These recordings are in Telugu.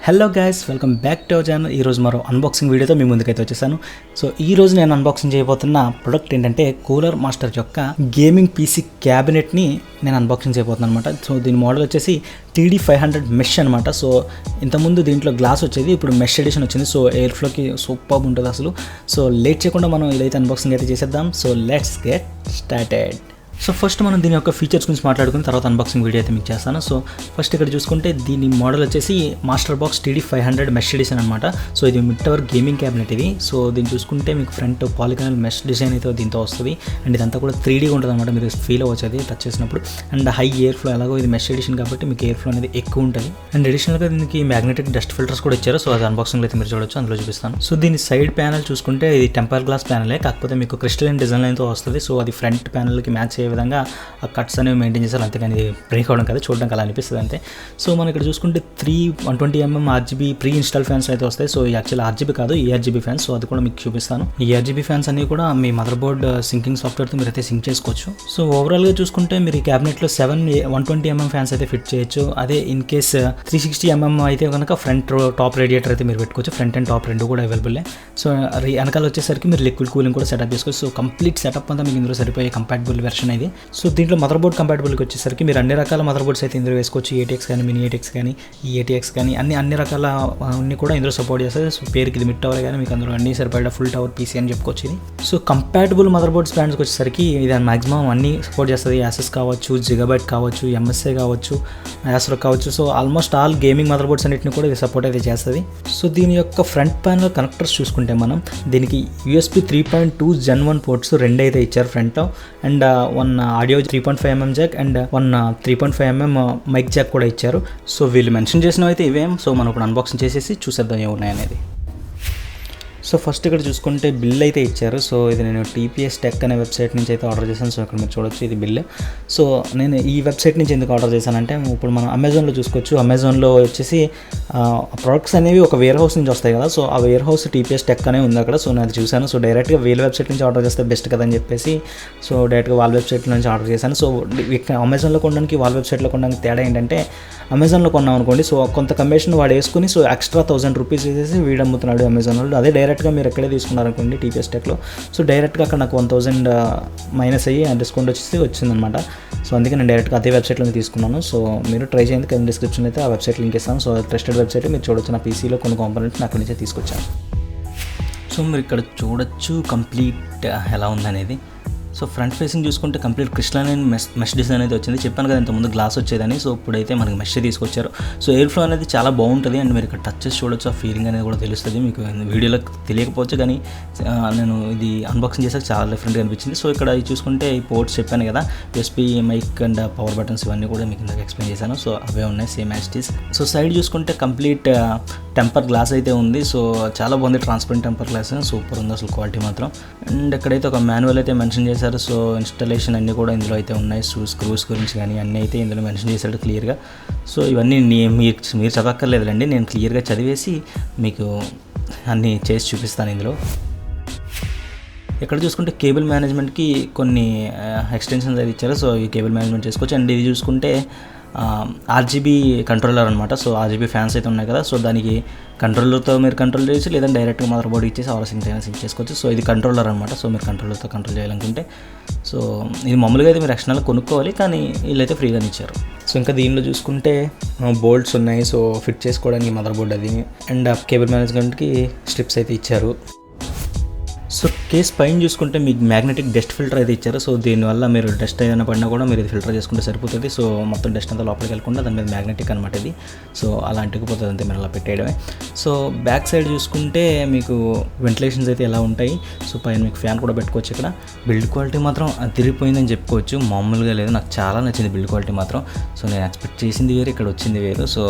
Hello guys, welcome back to our channel. ఈరోజు మరో అన్బాక్సింగ్ వీడియోతో మీ ముందుకైతే వచ్చేసాను. సో ఈరోజు నేను అన్బాక్సింగ్ చేయబోతున్న ప్రొడక్ట్ ఏంటంటే కూలర్ మాస్టర్ యొక్క గేమింగ్ పీసీ క్యాబినెట్ని నేను అన్బాక్సింగ్ చేయబోతున్నాను అనమాట. సో దీని మోడల్ వచ్చేసి TD500 మెష్ అనమాట. సో ఇంతకుముందు దీంట్లో గ్లాస్ వచ్చేది, ఇప్పుడు మెష్ ఎడిషన్ వచ్చింది. సో ఎయిర్ ఫ్లోకి సూపర్ ఉంటుంది అసలు. సో లేట్ చేయకుండా మనం ఇదైతే అన్బాక్సింగ్ అయితే చేసేద్దాం. So let's get started. So first మనం దీని యొక్క ఫీచర్స్ గురించి మాట్లాడుకుని తర్వాత అన్బాక్సింగ్ వీడియో అయితే మీకు చేస్తాను. సో ఫస్ట్ ఇక్కడ చూసుకుంటే దీని మోడల్ వచ్చేసి MASTERBOX TD500 మెష్ ఎడిషన్ అనమాట. సో ఇది మిడ్ టవర్ గేమింగ్ క్యాబినెట్ ఇది. సో దీన్ని చూసుకుంటే మీకు ఫ్రంట్ పాలిగానల్ మెష్ డిజైన్ అయితే దీంతో వస్తుంది. అండ్ ఇదంతా కూడా 3D ఉంటుంది అనమాట. మీరు ఫీల్ అవ్వచ్చు అది టచ్ చేసినప్పుడు. అండ్ హై ఎయిర్ ఫ్లో, ఎలాగో ఇది మెష్ ఎడిషన్ కాబట్టి మీకు ఎయిర్ ఫ్లో అనేది ఎక్కువ ఉంటుంది. అండ్ అడిషనల్గా దీనికి మ్యాగ్నెటిక్ డస్ట్ ఫిల్టర్స్ కూడా ఇచ్చారు. సో అది అన్బాక్సింగ్ అయితే మీరు చూడొచ్చు, అందులో చూపిస్తాను. సో దీని సైడ్ ప్యానల్ చూసుకుంటే ఇది టెంపర్ గ్లాస్ ప్యానలే, కాకపోతే మీకు క్రిస్టలైన్ డిజైన్ అయితే వస్తుంది. సో అది ఫ్రంట్ ప్యానల్కి మ్యాచ్ అయ్యే విధంగా ఆ కట్స్ అనేవి మెయింటైన్ చేస్తారు, అంతేగాని ఇది బ్రేక్ అవ్వడం కదా, చూడడానికి అలా అనిపిస్తుంది అంతే. సో మనం ఇక్కడ చూసుకుంటే 120mm RGB pre install fans అయితే వస్తాయి. సో ఈ యాక్చువల్ RGB కాదు, ERGB ఫ్యాన్స్. సో అది కూడా మీకు చూపిస్తాను. ఈ ERGB ఫ్యాన్స్ అన్ని కూడా మీ మదర్ బోర్డ్ సింకింగ్ సాఫ్ట్వేర్తో మీరు అయితే సింక్ చేసుకోవచ్చు. సో ఓవరాల్గా చూసుకుంటే మీరు ఈ క్యాబినెట్లో 7 120mm ఫ్యాన్స్ అయితే ఫిట్ చేయొచ్చు. అదే ఇన్ కేస్ 360mm అయితే కనుక ఫ్రంట్ టాప్ రేడియేటర్ అయితే మీరు పెట్టుకోవచ్చు. ఫ్రంట్ అండ్ టాప్ రెండు కూడా అవైలబుల్. సో వెనకాల వచ్చేసరికి మీరు లిక్విడ్ కూలింగ్ కూడా సెటప్ చేసుకోవచ్చు. సో కంప్లీట్ సెటప్ అంతా మీకు ఇందులో సరిపోయే కంపాటబుల్ వెర్షన్ ఇది. సో దీంట్లో మదర్ బోర్డ్ కంపాటబుల్కి వచ్చేసరికి మీరు అన్ని రకాల మదర్ బోర్డ్స్ అయితే ఇందులో వేసుకోవచ్చు. ATX కానీ, మినీ ATX కానీ, ఈ ATX కానీ అన్ని రకాల అన్ని కూడా ఇందులో సపోర్ట్ చేస్తుంది. సో పేరుకి ఇది మిడ్ టవర్ కానీ మీకు అందులో అన్ని సరిపడా ఫుల్ టవర్ PC అని చెప్పుకోవచ్చు ఇది. సో కంపాటబుల్ మదర్ బోర్డ్స్ బ్రాండ్స్కి వచ్చేసరికి ఇది మాక్సిమం అన్ని సపోర్ట్ చేస్తుంది. యాసెస్ కావచ్చు, జిగాబైట్ కావచ్చు, MSA కావచ్చు, యాసరో కావచ్చు. So almost all gaming mother boards అన్నింటిని కూడా ఇది సపోర్ట్ అయితే చేస్తుంది. సో దీని యొక్క ఫ్రంట్ ప్యానల్ కనెక్టర్స్ చూసుకుంటే మనం దీనికి USB 3.2 Gen 1 పోర్ట్స్ రెండు అయితే ఇచ్చారు ఫ్రంట్లో. And one audio 3.5mm jack and one 3.5mm mic jack కూడా ఇచ్చారు. సో వీళ్ళు మెన్షన్ చేసినవి అయితే ఇవేం. సో మనం ఇప్పుడు అన్బాక్సింగ్ చేసేసి చూసేద్దాం ఏమున్నాయనేది. సో ఫస్ట్ ఇక్కడ చూసుకుంటే బిల్ అయితే ఇచ్చారు. సో ఇది నేను TPS టెక్ అనే వెబ్సైట్ నుంచి అయితే ఆర్డర్ చేశాను. సో ఇక్కడ మీరు చూడొచ్చు, ఇది బిల్. సో నేను ఈ వెబ్సైట్ నుంచి ఎందుకు ఆర్డర్ చేశానంటే, ఇప్పుడు మనం అమెజాన్లో చూసుకోవచ్చు. అమెజాన్లో వచ్చేసి ప్రొడక్ట్స్ అనేవి ఒక వేర్ హౌస్ నుంచి వస్తాయి కదా. సో ఆ వేర్ హౌస్ TPS టెక్ అనే ఉంది అక్కడ. సో నేను అది చూశాను. సో డైరెక్ట్గా వీళ్ళ వెబ్సైట్ నుంచి ఆర్డర్ చేస్తే బెస్ట్ కదని చెప్పేసి సో డైరెక్ట్గా వాళ్ళ వెబ్సైట్ నుంచి ఆర్డర్ చేశాను. సో అమెజాన్లో కొనడానికి వాళ్ళ వెబ్సైట్లో కొనడానికి తేడా ఏంటంటే, అమెజాన్లో కొన్నాం అనుకోండి, సో కొంత కమిషన్ వాడు వేసుకుని సో ఎక్స్ట్రా 1000 రూపీస్ వేసేసి వీడు అమ్ముతున్నాడు అమెజాన్ వాళ్ళు. అదే డైరెక్ట్గా మీరు ఎక్కడే తీసుకున్నారనుకోండి TPS టెక్లో, సో డైరెక్ట్గా అక్కడ నాకు 1000 మైనస్ అయ్యి ఆ డిస్కౌంట్ వచ్చేసి వచ్చిందనమాట. సో అందుకే నేను డైరెక్ట్గా అదే వెబ్సైట్లో తీసుకున్నాను. సో మీరు ట్రై చేయండి, కింద డిస్క్రిప్షన్లో అయితే ఆ వెబ్సైట్ లింక్ ఇస్తాను. సో ట్రస్టెడ్ వెబ్సైట్, మీరు చూడొచ్చు. నా PCలో కొన్ని కాంపోనెంట్స్ అక్కడి నుంచే తీసుకొచ్చాను. సో మీరు ఇక్కడ చూడొచ్చు కంప్లీట్ ఎలా ఉందనేది. సో ఫ్రంట్ ఫేసింగ్ చూసుకుంటే కంప్లీట్ క్రిస్టలైన్ మెష్ డిజైన్ అయితే వచ్చింది. చెప్పాను కదా ఇంతకుముందు గ్లాస్ వచ్చేదని. సో ఇప్పుడైతే మనకి మెష్ తీసుకొచ్చారు. సో ఎయిర్ ఫ్లో అనేది చాలా బాగుంటుంది. అండ్ మీరు ఇక్కడ టచ్ చేసి చూడొచ్చు, ఆ ఫీలింగ్ అనేది కూడా తెలుస్తుంది. మీకు వీడియోలో తెలియకపోవచ్చు, కానీ నేను ఇది అన్బాక్సింగ్ చేసాక చాలా డిఫరెంట్గా అనిపించింది. సో ఇక్కడ చూసుకుంటే ఈ పోర్ట్స్ చెప్పాను కదా, USB mic and power buttons ఇవన్నీ కూడా మీకు ఇందాక ఎక్స్ప్లెయిన్ చేశాను. సో అవే ఉన్నాయి same as it is. So side చూసుకుంటే కంప్లీట్ టెంపర్ గ్లాస్ అయితే ఉంది. సో చాలా బాగుంది, ట్రాన్స్పరెంట్ టెంపర్ గ్లాస్, సూపర్ ఉంది అసలు క్వాలిటీ మాత్రం. అండ్ ఇక్కడైతే ఒక మాన్యువల్ అయితే మెన్షన్ చేశారు. సో ఇన్స్టాలేషన్ అన్నీ కూడా ఇందులో అయితే ఉన్నాయి. స్క్రూస్ గురించి కానీ అన్నీ అయితే ఇందులో మెన్షన్ చేశాడు క్లియర్గా. సో ఇవన్నీ మీరు చదవక్కర్లేదులేండి, నేను క్లియర్గా చదివేసి మీకు అన్నీ చేసి చూపిస్తాను ఇందులో. ఇక్కడ చూసుకుంటే కేబుల్ మేనేజ్మెంట్కి కొన్ని ఎక్స్టెన్షన్స్ అయితే ఇచ్చారు. సో ఈ కేబుల్ మేనేజ్మెంట్ చేసుకోవచ్చు. అండ్ ఇది చూసుకుంటే RGB కంట్రోలర్ అనమాట. సో RGB ఫ్యాన్స్ అయితే ఉన్నాయి కదా. సో దానికి కంట్రోలర్తో మీరు కంట్రోల్ చేయొచ్చు, లేదంటే డైరెక్ట్గా మదర్ బోర్డ్ ఇచ్చేసి సింక్ చేసుకోవచ్చు. సో ఇది కంట్రోలర్ అనమాట. సో మీరు కంట్రోలర్తో కంట్రోల్ చేయాలనుకుంటే సో ఇది మామూలుగా అయితే మీరు ఎక్స్టర్నల్గా కొనుక్కోవాలి, కానీ వీళ్ళైతే ఫ్రీగానే ఇచ్చారు. సో ఇంకా దీనిలో చూసుకుంటే బోల్ట్స్ ఉన్నాయి. సో ఫిట్ చేసుకోవడానికి మదర్ బోర్డ్ అది, అండ్ కేబుల్ మేనేజ్మెంట్కి స్ట్రిప్స్ అయితే ఇచ్చారు. సో కేస్ పైన చూసుకుంటే మీకు మ్యాగ్నెటిక్ డస్ట్ ఫిల్టర్ అయితే ఇచ్చారు. సో దీనివల్ల మీరు డస్ట్ ఏదైనా పడినా కూడా మీరు ఇది ఫిల్టర్ చేసుకుంటే సరిపోతుంది. సో మొత్తం డస్ట్ అంతా లోపలికి వెళ్ళకుండా దాని మీద మ్యాగ్నెటిక్ అనమాట ఇది. సో అలా అంటుకుపోతుంది అంతే, మీరు అలా పెట్టేయడమే. సో బ్యాక్ సైడ్ చూసుకుంటే మీకు వెంటిలేషన్స్ అయితే ఎలా ఉంటాయి. సో పైన మీకు ఫ్యాన్ కూడా పెట్టుకోవచ్చు. ఇక్కడ బిల్డ్ క్వాలిటీ మాత్రం తిరిగిపోయిందని చెప్పుకోవచ్చు, మామూలుగా లేదు. నాకు చాలా నచ్చింది బిల్డ్ క్వాలిటీ మాత్రం. సో నేను ఎక్స్పెక్ట్ చేసింది వేరు, ఇక్కడ వచ్చింది వేరు. సో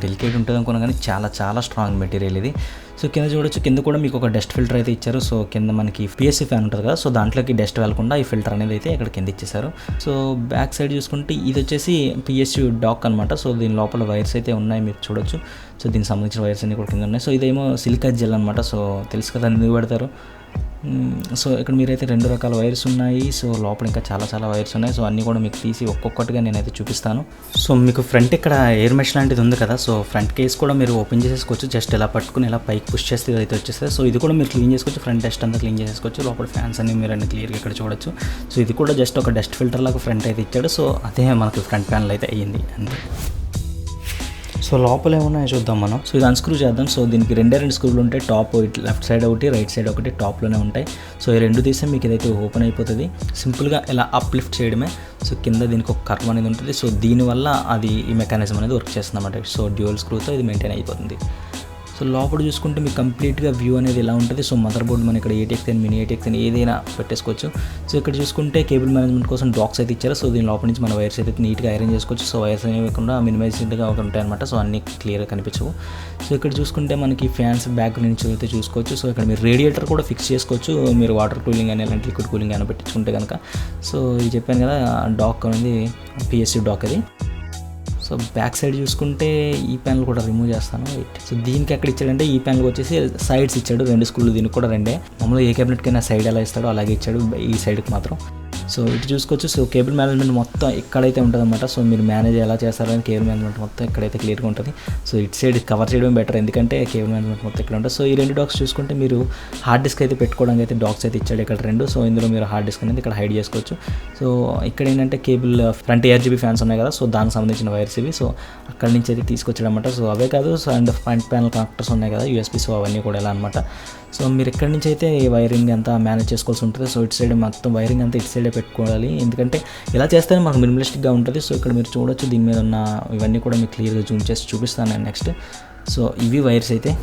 డెలికేట్ ఉంటుంది అనుకున్నా కానీ చాలా స్ట్రాంగ్ మెటీరియల్ ఇది. సో కింద చూడొచ్చు, కింద కూడా మీకు ఒక డస్ట్ ఫిల్టర్ అయితే ఇచ్చారు. సో కింద మనకి PSC ఫ్యాన్ ఉంటుంది కదా, సో దాంట్లోకి డస్ట్ వెళ్ళకుండా ఈ ఫిల్టర్ అనేది అయితే ఇక్కడ కింద ఇచ్చేసారు. సో బ్యాక్ సైడ్ చూసుకుంటే ఇది వచ్చేసి PSU డాక్ అనమాట. సో దీని లోపల వైర్స్ అయితే ఉన్నాయి, మీరు చూడొచ్చు. సో దీనికి సంబంధించిన వైర్స్ అన్ని కూడా కింద ఉన్నాయి. సో ఇదేమో సిలికా జెల్ అనమాట. సో తెలుసు కదా ఎందుకు పెడతారు, సో ఇక్కడ మీరైతే 2 రకాల వైర్స్ ఉన్నాయి. సో లోపల ఇంకా చాలా వైర్స్ ఉన్నాయి. సో అన్నీ కూడా మీకు తీసి ఒక్కొక్కటిగా నేనైతే చూపిస్తాను. సో మీకు ఫ్రంట్ ఇక్కడ ఎయిర్ మెష్ లాంటిది ఉంది కదా, సో ఫ్రంట్ కేస్ కూడా మీరు ఓపెన్ చేసేసుకోవచ్చు. జస్ట్ ఇలా పట్టుకుని ఇలా పైకి పుష్ చేస్తే అయితే వచ్చేస్తుంది. సో ఇది కూడా మీరు క్లీన్ చేసుకోవచ్చు. ఫ్రంట్ డస్ట్ అంతా క్లీన్ చేసుకోవచ్చు. లోపల ఫ్యాన్స్ అన్ని మీరు అన్ని క్లియర్గా ఇక్కడ చూడొచ్చు. సో ఇది కూడా జస్ట్ ఒక డస్ట్ ఫిల్టర్ లాగా ఫ్రంట్ అయితే ఇచ్చాడు. సో అదే మనకి ఫ్రంట్ ప్యానల్ అయితే అయ్యింది అంతే. సో లోపల ఏమున్నాయో చూద్దాం మనం. సో ఇది అన్స్క్రూ చేద్దాం. సో దీనికి 2 స్క్రూలు ఉంటాయి. టాప్ లెఫ్ట్ సైడ్ ఒకటి, రైట్ సైడ్ ఒకటి టాప్లోనే ఉంటాయి. సో ఈ 2 తీస్తే మీకు ఇదైతే ఓపెన్ అయిపోతుంది. సింపుల్గా ఇలా అప్లిఫ్ట్ చేయడమే. సో కింద దీనికి ఒక కర్వ్ అనేది ఉంటుంది. సో దీనివల్ల అది ఈ మెకానిజం అనేది వర్క్ చేస్తుంది అన్నమాట. సో డ్యూయల్ స్క్రూతో ఇది మెయింటైన్ అయిపోతుంది. సో లోపల చూసుకుంటే మీకు కంప్లీట్గా వ్యూ అనేది ఇలా ఉంటుంది. సో మదర్ బోర్డ్ మనం ఇక్కడ 8X మినీ 8X ఏదైనా పెట్టేసుకోవచ్చు. సో ఇక్కడ చూసుకుంటే కేబుల్ మేనేజ్మెంట్ కోసం డాక్స్ అయితే ఇచ్చారు. సో దీని లోపల నుంచి మన వైర్స్ అయితే నీట్గా అరేంజ్ చేసుకోవచ్చు. సో వైర్స్ అనేవి లేకుండా మినిమైజ్డ్గా ఉంటాయి అనమాట. సో అన్నీ క్లియర్గా కనిపించవు. సో ఇక్కడ చూసుకుంటే మనకి ఫ్యాన్స్ బ్యాక్ నుంచి అయితే చూసుకోవచ్చు. సో ఇక్కడ మీరు రేడియేటర్ కూడా ఫిక్స్ చేసుకోవచ్చు. మీరు వాటర్ కూలింగ్ అని అలాంటి లిక్విడ్ కూలింగ్ అని పెట్టించుకుంటే కనుక. సో ఇది చెప్పాను కదా, డాక్ అనేది PSU డాక్ అది. సో బ్యాక్ సైడ్ చూసుకుంటే ఈ ప్యానల్ కూడా రిమూవ్ చేస్తాను. సో దీనికి ఎక్కడ ఇచ్చాడంటే ఈ ప్యానల్కి వచ్చేసి సైడ్స్ ఇచ్చాడు. 2 స్క్రూలు దీనికి కూడా 2. మామూలుగా ఏ క్యాబినెట్కైనా సైడ్ ఎలా ఇస్తాడో అలాగే ఇచ్చాడు ఈ సైడ్కి మాత్రం. సో ఇటు చూసుకోవచ్చు. సో కేబుల్ మేనేజ్మెంట్ మొత్తం ఇక్కడైతే ఉంటుంది అనమాట. సో మీరు మేనేజ్ ఎలా చేస్తారని కేబుల్ మేనేజ్మెంట్ మొత్తం ఇక్కడైతే క్లియర్గా ఉంటుంది. సో ఇటు సైడ్ కవర్ చేయడం బెటర్, ఎందుకంటే కేబుల్ మేనేజ్మెంట్ మొత్తం ఇక్కడ ఉంటుంది. సో ఈ 2 డాక్స్ చూసుకుంటే మీరు హార్డ్ డిస్క్ అయితే పెట్టుకోవడానికి అయితే డాక్స్ అయితే ఇచ్చాడు ఇక్కడ 2. సో ఇందులో మీరు హార్డ్ డిస్క్ అనేది ఇక్కడ హైడ్ చేసుకోవచ్చు. సో ఇక్కడ ఏంటంటే కేబుల్ ఫ్రంట్ 8GB ఫ్యాన్స్ ఉన్నాయి కదా, సో దానికి సంబంధించిన వైర్స్ ఇవి. సో అక్కడి నుంచి అయితే తీసుకొచ్చాడు అనమాట. సో అవే కాదు, so and front panel connectors ఉన్నాయి కదా USB, సో అవన్నీ కూడా ఎలా అనమాట. సో మీరు ఎక్కడి నుంచి అయితే ఈ వైరింగ్ అంతా మేనేజ్ చేసుకోవాల్సి ఉంటుంది. సో ఇటు సైడ్ మొత్తం వైరింగ్ అంతా ఇటు సైడే పెట్టుకోవాలి, ఎందుకంటే ఇలా చేస్తేనే మాకు మినిమలిస్టిక్గా ఉంటుంది. సో ఇక్కడ మీరు చూడొచ్చు, దీని మీద ఉన్న ఇవన్నీ కూడా మీకు క్లియర్గా జూమ్ చేసి చూపిస్తాను నేను నెక్స్ట్. సో ఇవి వైర్స్ అయితే.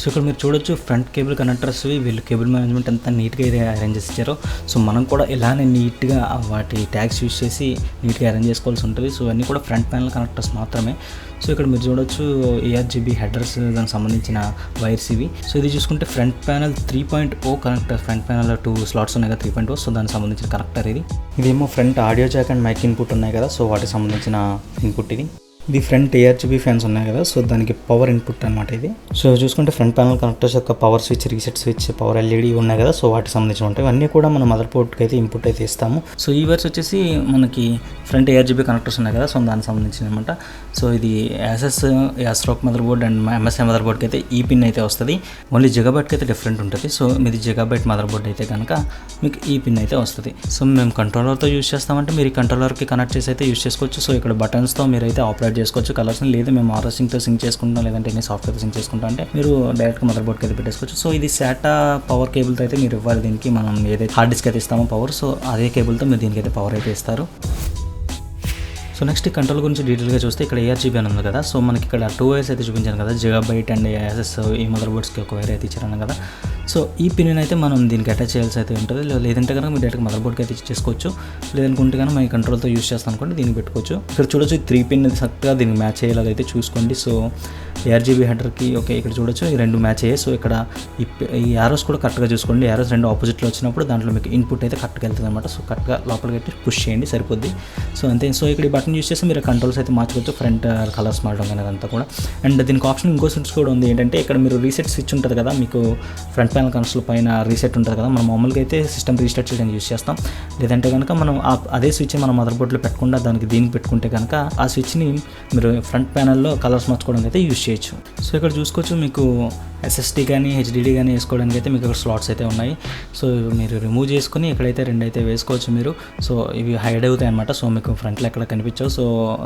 సో ఇక్కడ మీరు చూడొచ్చు ఫ్రంట్ కేబుల్ కనెక్టర్స్, వీళ్ళు కేబుల్ మేనేజ్మెంట్ అంతా నీట్గా అయితే అరేంజ్ చేసి ఇచ్చారు. సో మనం కూడా ఇలానే నీట్గా వాటి ట్యాగ్స్ యూజ్ చేసి నీట్గా అరేంజ్ చేసుకోవాల్సి ఉంటుంది. సో ఇవన్నీ కూడా ఫ్రంట్ ప్యానల్ కనెక్టర్స్ మాత్రమే. సో ఇక్కడ మీరు చూడొచ్చు ARGB హెడర్స్, దానికి సంబంధించిన వైర్స్ ఇవి. సో ఇది చూసుకుంటే front panel 3.0 connector. Front panel 2 slots ఉన్నాయి కదా 3.0. సో దానికి సంబంధించిన కనెక్టర్ ఇది. ఇదేమో front audio jack and mic input ఉన్నాయి కదా, సో వాటికి సంబంధించిన ఇన్పుట్ ఇది. ఇది ఫ్రంట్ ARGB ఫ్యాన్స్ ఉన్నాయి కదా, సో దానికి పవర్ ఇన్పుట్ అనమాట ఇది. సో చూసుకుంటే ఫ్రంట్ ప్యానల్ కనెక్టర్స్ యొక్క power switch, reset switch, power LED ఉన్నాయి కదా, సో వాటికి సంబంధించి ఉంటాయి. ఇవన్నీ కూడా మన మదర్ బోర్డ్కి అయితే ఇన్పుట్ అయితే ఇస్తాము. సో ఈ వైర్స్ వచ్చేసి మనకి ఫ్రంట్ ARGB కనెక్టర్స్ ఉన్నాయి కదా, సో దానికి సంబంధించిన అనమాట. సో ఇది ASRock motherboard and MSI mother బోర్డ్కి అయితే ఈ పిన్ అయితే వస్తుంది. ఓన్లీ జిగాబైట్కి అయితే డిఫరెంట్ ఉంటుంది. సో మీది జిగాబైట్ మదర్ బోర్డ్ అయితే కనుక మీకు ఈ పిన్ అయితే వస్తుంది. సో మేము కంట్రోలర్తో యూజ్ చేస్తామంటే మీరు ఈ కంట్రోలర్కి కనెక్ట్ చేసి అయితే యూజ్ చేసుకోవచ్చు. సో ఇక్కడ బటన్స్తో మీరు అయితే ఆపరేట్ చేసుకోవచ్చు కలర్స్ని. లేదు మేము RSync సింక్ చేసుకుంటాం, లేదంటే ఎన్ని సాఫ్ట్వేర్ సింక్ చేసుకుంటాం అంటే మీరు డైరెక్ట్గా మదర్ బోర్డ్కి అయితే పెట్టేసుకోవచ్చు. సో ఇది SATA పవర్ కేబుల్తో అయితే మీరు ఇవ్వాలి దీనికి. మనం ఏదైతే హార్డ్ డిస్క్ అయితే ఇస్తామో పవర్, సో అదే కేబుల్తో మీరు దీనికి అయితే పవర్ అయితే ఇస్తారు. సో నెక్స్ట్ ఈ కంట్రోల్ గురించి డీటెయిల్గా చూస్తే ఇక్కడ ARGB అని ఉంది కదా, సో మనకి ఇక్కడ 2 వైర్స్ అయితే చూపించాను కదా, జిగాబైట్ అండ్ ASS ఈ మదర్ బోర్డ్స్కి ఒక వైర్ అయితే ఇచ్చారన్న కదా. సో ఈ పిన్ అయితే మనం దీనికి అటాచ్ చేయాల్సి అయితే ఉంటుంది. లేదంటే కనుక మీరు డైరెక్ట్గా మదర్ బోర్డ్కి అయితే చేసుకోవచ్చు. లేదనుకుంటే కనుక మన కంట్రోల్తో యూజ్ చేస్తాను అనుకోండి, దీనికి పెట్టుకోవచ్చు. ఇక్కడ చూడొచ్చు 3 పిన్ చక్కగా దీనికి మ్యాచ్ అయ్యేలాగా అయితే చూసుకోండి. సో ARGB హెడర్కి ఓకే, ఇక్కడ చూడొచ్చు ఈ 2 మ్యాచ్ అయ్యాయి. సో ఇక్కడ ఈ యారోస్ కూడా కరెక్ట్గా చూసుకోండి. యారోస్ 2 ఆపోజిట్లో వచ్చినప్పుడు దాంట్లో మీకు ఇన్పుట్ అయితే కరెక్ట్గా వెళ్తుంది అనమాట. సో కరెక్ట్గా లోపలికి పెట్టి పుష్ చేయండి సరిపోద్ది. సో అంతే. సో ఇక్కడ ఈ బటన్ యూస్ చేసి మీరు కంట్రోల్స్ అయితే మార్చుకోవచ్చు, ఫ్రంట్ కలర్స్ మారడం కానీ అదంతా కూడా. అండ్ దీనికి ఆప్షన్ ఇంకో స్విచ్ కూడా ఉంది. ఏంటంటే ఇక్కడ మీరు రీసెట్ స్విచ్ ఉంటుంది కదా, మీకు ఫ్రంట్ ప్యానల్ కన్సోల్ పైన రీసెట్ ఉంటుంది కదా, మనం మామూలుగా అయితే సిస్టమ్ రీస్టార్ట్ చేయడానికి యూస్ చేస్తాం. లేదంటే కనుక మనం అదే స్విచ్ మన మదర్ బోర్డ్లో పెట్టకుండా దీనికి పెట్టుకుంటే కనుక ఆ స్విచ్ని మీరు ఫ్రంట్ ప్యానల్లో కలర్స్ మార్చుకోవడానికి అయితే యూస్ చేయొచ్చు. సో ఇక్కడ చూసుకోవచ్చు మీకు SSD కానీ HDD కానీ వేసుకోవడానికి అయితే మీకు ఇక్కడ స్లాట్స్ అయితే ఉన్నాయి. సో మీరు రిమూవ్ చేసుకుని ఇక్కడైతే 2 అయితే వేసుకోవచ్చు మీరు. సో ఇవి హైడ్ అవుతాయి అనమాట. సో మీకు ఫ్రంట్లో ఎక్కడ కనిపించవు. సో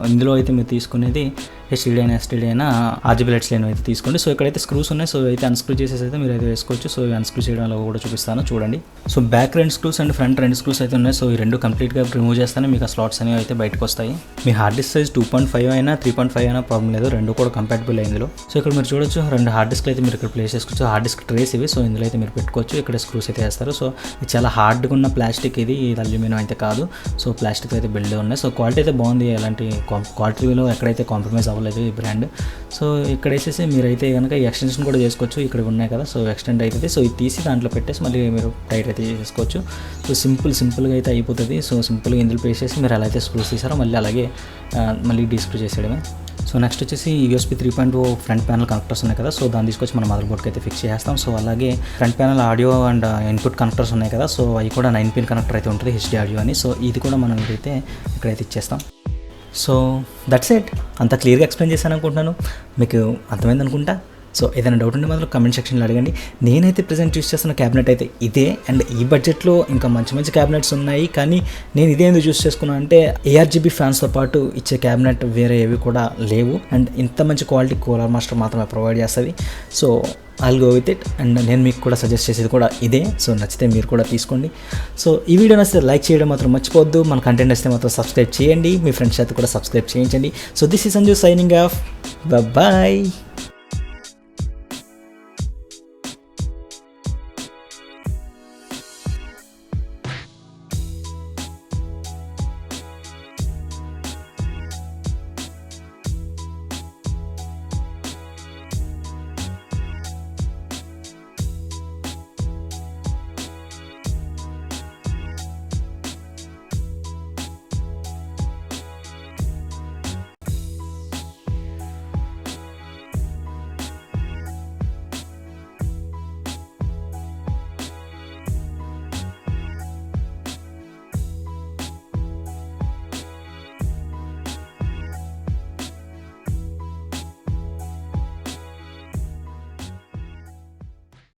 ఇందులో అయితే మీరు తీసుకునేది HDD అయినా STD అయినా RGB లైట్స్ లేని అయితే తీసుకోండి. సో ఇక్కడైతే స్క్రూస్ ఉన్నాయి. సో అయితే అన్స్క్రూ చేసేసి అయితే మీరు అయితే వేసుకోవచ్చు. సో అన్స్క్రూ చేయడం కూడా చూపిస్తాను చూడండి. So back 2 screws and front 2 screws అయితే ఉన్నాయి. సో ఈ 2 కంప్లీట్గా రిమూవ్ చేస్తానే మీకు ఆ స్లాట్స్ అనేవి అయితే బయటకు వస్తాయి. మీ హార్డ్ డిస్క్ సైజ్ 2.5 అయినా 3.5 అయినా ప్రాబ్లం లేదు, 2 కూడా కంపాటబుల్ ఇందులో. సో ఇక్కడ మీరు చూడొచ్చు 2 హార్డ్ డిస్క్లు అయితే మీరు ఇక్కడ ప్లేస్ చేసుకోవచ్చు. హార్డ్ డిస్క్ ట్రేస్ ఇవి. సో ఇందులో అయితే మీరు పెట్టుకోవచ్చు. ఇక్కడ స్క్రూస్ అయితే వేస్తారు. సో ఇది చాలా హార్డ్గా ఉన్న ప్లాస్టిక్, ఇది అల్యూమినియం అయితే కాదు. సో ప్లాస్టిక్ అయితే బిల్డ్ ఉన్నాయి. సో క్వాలిటీ అయితే బాగుంది, ఎలాంటి క్వాలిటీలో ఎక్కడైతే కాంప్రమైజ్ అవ్వలేదు ఈ బ్రాండ్. సో ఇక్కడ వేసేసి మీరైతే కనుక ఈ ఎక్స్టెన్షన్ కూడా చేసుకోవచ్చు. ఇక్కడ ఉన్నాయి కదా, సో ఎక్స్టెండ్ అవుతుంది. సో ఇది తీసి దాంట్లో పెట్టేసి మళ్ళీ మీరు టైట్ అయితే చేసుకోవచ్చు. సో సింపుల్గా అయితే అయిపోతుంది. సో సింపుల్గా ఇందులో పేసేసి మీరు ఎలా అయితే స్క్రూస్ తీసారో మళ్ళీ అలాగే మళ్ళీ డీస్క్రూ చేసేయడమే. సో నెక్స్ట్ వచ్చేసి USB 3.0 ఫ్రంట్ ప్యానల్ కనెక్టర్స్ ఉన్నాయి కదా, సో దాన్ని తీసుకొచ్చి మన మదర్ బోర్డ్కి అయితే ఫిక్స్ చేస్తాం. సో అలాగే front panel audio and input connectors ఉన్నాయి కదా, సో అవి కూడా 9 పిన్ కనెక్టర్ అయితే ఉంటుంది HD ఆడియో అని. సో ఇది కూడా మనం ఇదైతే ఇక్కడైతే ఇచ్చేస్తాం. So that's it. అంత క్లియర్గా ఎక్స్ప్లెయిన్ చేశాను అనుకుంటున్నాను, మీకు అర్థమైంది అనుకుంటా. సో ఏదైనా డౌట్ ఉంటే మాత్రం కమెంట్ సెక్షన్లో అడగండి. నేనైతే ప్రెజెంట్ యూస్ చేస్తున్న క్యాబినెట్ అయితే ఇదే. అండ్ ఈ బడ్జెట్లో ఇంకా మంచి మంచి క్యాబినెట్స్ ఉన్నాయి, కానీ నేను ఇదే ఎందుకు చూస్ చేసుకున్నాను అంటే ARGB ఫ్యాన్స్తో పాటు ఇచ్చే క్యాబినెట్ వేరే ఏవి కూడా లేవు. అండ్ ఇంత మంచి క్వాలిటీ కూలర్ మాస్టర్ మాత్రమే ప్రొవైడ్ చేస్తుంది. So I'll go with it. And నేను మీకు కూడా సజెస్ట్ చేసేది కూడా ఇదే. సో నచ్చితే మీరు కూడా తీసుకోండి. సో ఈ వీడియో నచ్చితే లైక్ చేయడం మాత్రం మర్చిపోవద్దు. మన కంటెంట్ నచ్చితే మాత్రం సబ్స్క్రైబ్ చేయండి, మీ ఫ్రెండ్స్ అయితే కూడా సబ్స్క్రైబ్ చేయించండి. So this is Sanju signing off. Bye.